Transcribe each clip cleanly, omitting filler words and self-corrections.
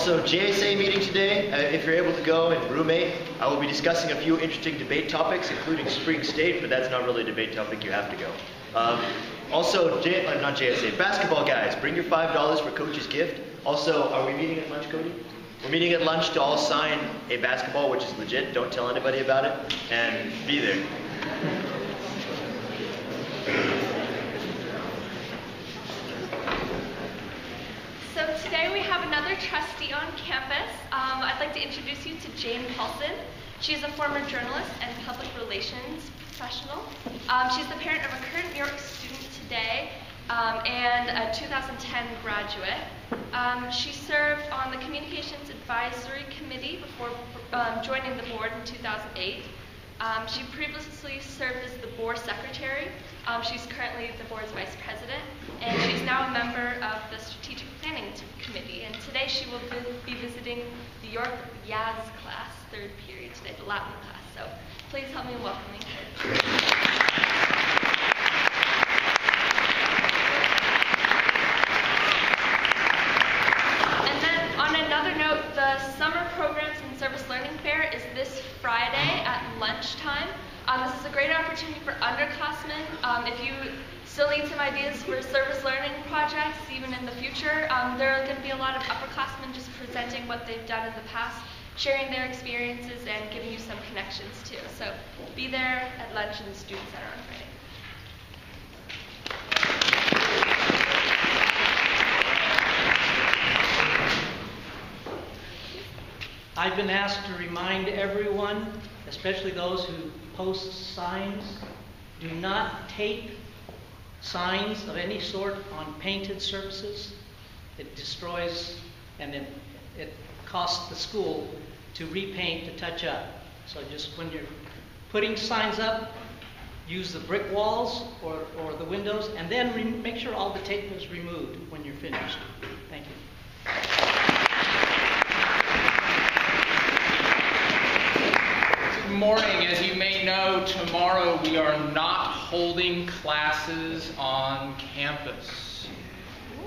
Also, JSA meeting today. If you're able to go and roommate, I will be discussing a few interesting debate topics, including Spring State, but that's not really a debate topic. You have to go. Also, not JSA, basketball guys, bring your $5 for coach's gift. Also, are we meeting at lunch, Cody? We're meeting at lunch to all sign a basketball, which is legit. Don't tell anybody about it, and be there. So today we have another trustee on campus. I'd like to introduce you to Jane Paulson. She is a former journalist and public relations professional. She's the parent of a current New York student today and a 2010 graduate. She served on the Communications Advisory Committee before joining the board in 2008. She previously served as the board secretary. She's currently the board's vice president, and she's now a member of the strategic planning committee. And today she will be visiting the York Yaz class, third period today, the Latin class. So please help me in welcoming her. The summer programs and service learning fair is this Friday at lunchtime. This is a great opportunity for underclassmen. If you still need some ideas for service learning projects, even in the future, there are going to be a lot of upperclassmen just presenting what they've done in the past, sharing their experiences, and giving you some connections too. So be there at lunch in the Student Center on Friday. I've been asked to remind everyone, especially those who post signs, do not tape signs of any sort on painted surfaces. It destroys and it costs the school to repaint, to touch up. So just when you're putting signs up, use the brick walls or the windows, and then make sure all the tape is removed when you're finished. Thank you. Good morning. As you may know, tomorrow we are not holding classes on campus.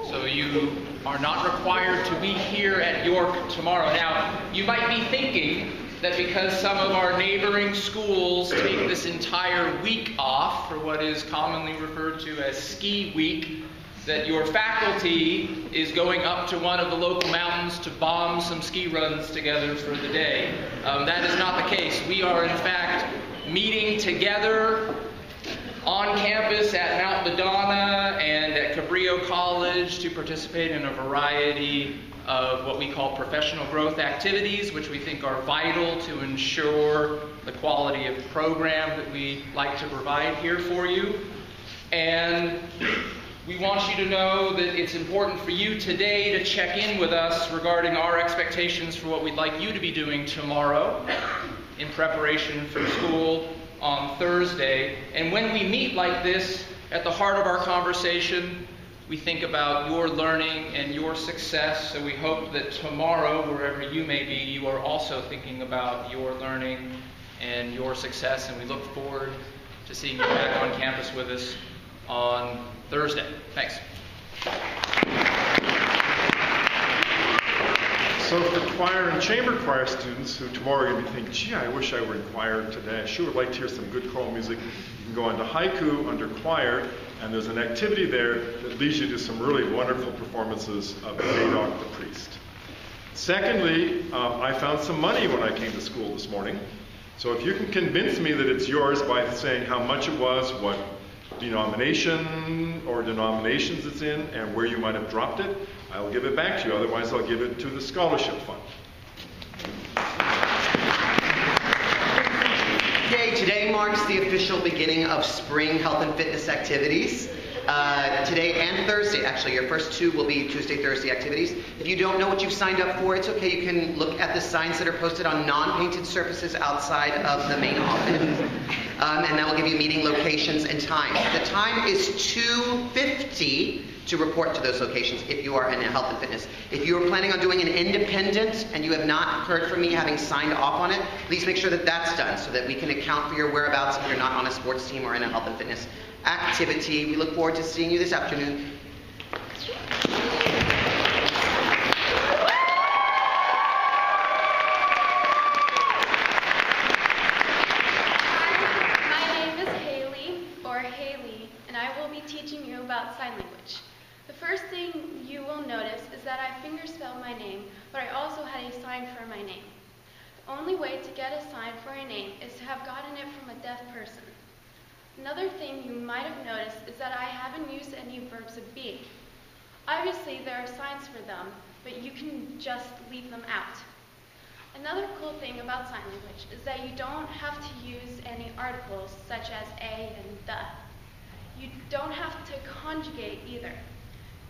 So you are not required to be here at York tomorrow. Now, you might be thinking that because some of our neighboring schools take this entire week off for what is commonly referred to as ski week, that your faculty is going up to one of the local mountains to bomb some ski runs together for the day. That is not the case. We are, in fact, meeting together on campus at Mount Madonna and at Cabrillo College to participate in a variety of what we call professional growth activities, which we think are vital to ensure the quality of the program that we like to provide here for you. And we want you to know that it's important for you today to check in with us regarding our expectations for what we'd like you to be doing tomorrow in preparation for school on Thursday. And when we meet like this, at the heart of our conversation, we think about your learning and your success. So we hope that tomorrow, wherever you may be, you are also thinking about your learning and your success. And we look forward to seeing you back on campus with us on Thursday. Thanks. So for choir and chamber choir students who tomorrow are going to be thinking, gee, I wish I were in choir today. I sure would like to hear some good choral music. You can go on to Haiku under choir, and there's an activity there that leads you to some really wonderful performances of Zadok the priest. Secondly, I found some money when I came to school this morning. So if you can convince me that it's yours by saying how much it was, what denomination or denominations it's in, and where you might have dropped it, I'll give it back to you. Otherwise, I'll give it to the scholarship fund. Okay, today marks the official beginning of spring health and fitness activities. Today and Thursday, actually, your first two will be Tuesday, Thursday activities. If you don't know what you've signed up for, it's okay. You can look at the signs that are posted on non-painted surfaces outside of the main office. And that will give you meeting locations and times. The time is 2:50 to report to those locations if you are in health and fitness. If you are planning on doing an independent and you have not heard from me having signed off on it, please make sure that that's done so that we can account for your whereabouts if you're not on a sports team or in a health and fitness activity. We look forward to seeing you this afternoon. about sign language. The first thing you will notice is that I fingerspelled my name, but I also had a sign for my name. The only way to get a sign for a name is to have gotten it from a deaf person. Another thing you might have noticed is that I haven't used any verbs of being. Obviously, there are signs for them, but you can just leave them out. Another cool thing about sign language is that you don't have to use any articles such as a and the. You don't have to conjugate either.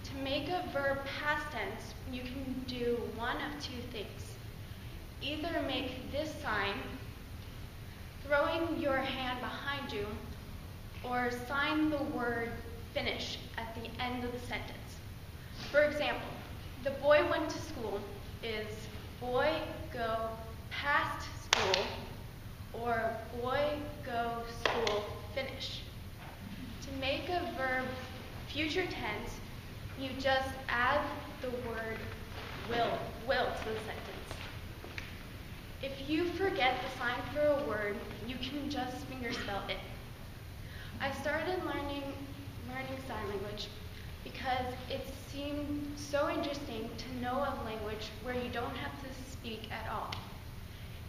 To make a verb past tense, you can do one of two things. Either make this sign, throwing your hand behind you, or sign the word finish at the end of the sentence. For example, the boy went to school is boy go past school, or boy go school finish. To make a verb future tense, you just add the word will to the sentence. If you forget the sign for a word, you can just fingerspell it. I started learning sign language because it seemed so interesting to know a language where you don't have to speak at all.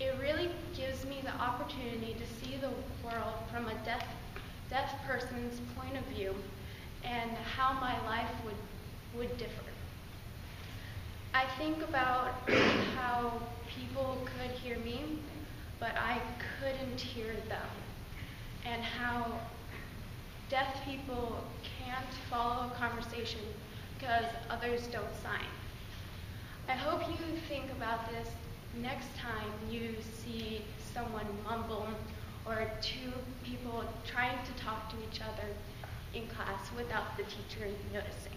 It really gives me the opportunity to see the world from a deaf person's point of view and how my life would differ. I think about how people could hear me, but I couldn't hear them, and how deaf people can't follow a conversation because others don't sign. I hope you think about this next time you see someone mumble or two people trying to talk to each other in class without the teacher noticing.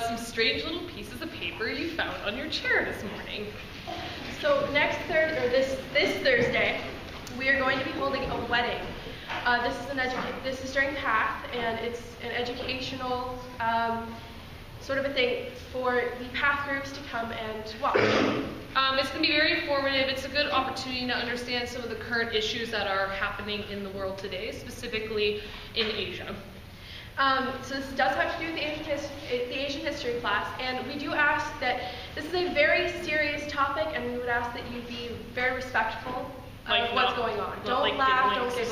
Some strange little pieces of paper you found on your chair this morning. So this Thursday, we are going to be holding a wedding. This is during PATH, and it's an educational sort of a thing for the PATH groups to come and watch. It's going to be very informative. It's a good opportunity to understand some of the current issues that are happening in the world today, specifically in Asia. So this does have to do with the Asian history class, and we do ask that this is a very serious topic, and we would ask that you be very respectful of what's going on. Don't laugh, don't giggle.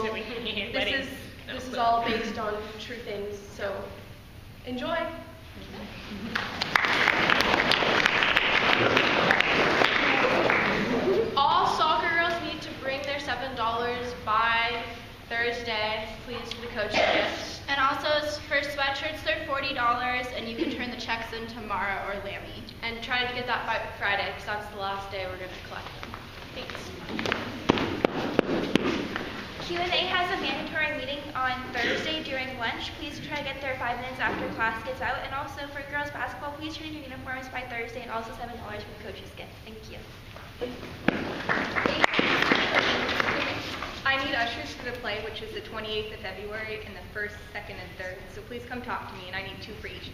This is all based on true things, so enjoy. All soccer girls need to bring their $7 by Thursday, please, to the coach desk. And also, for sweatshirts, they're $40, and you can turn the checks in tomorrow or Lammy. And try to get that by Friday, because that's the last day we're going to collect them. Thanks. Q&A has a mandatory meeting on Thursday during lunch. Please try to get there 5 minutes after class gets out. And also, for girls basketball, please turn in your uniforms by Thursday, and also $7 for the coach's gift. Thank you. I need ushers for the play, which is the 28th of February, and the 1st, 2nd, and 3rd. So please come talk to me, and I need 2 for each day.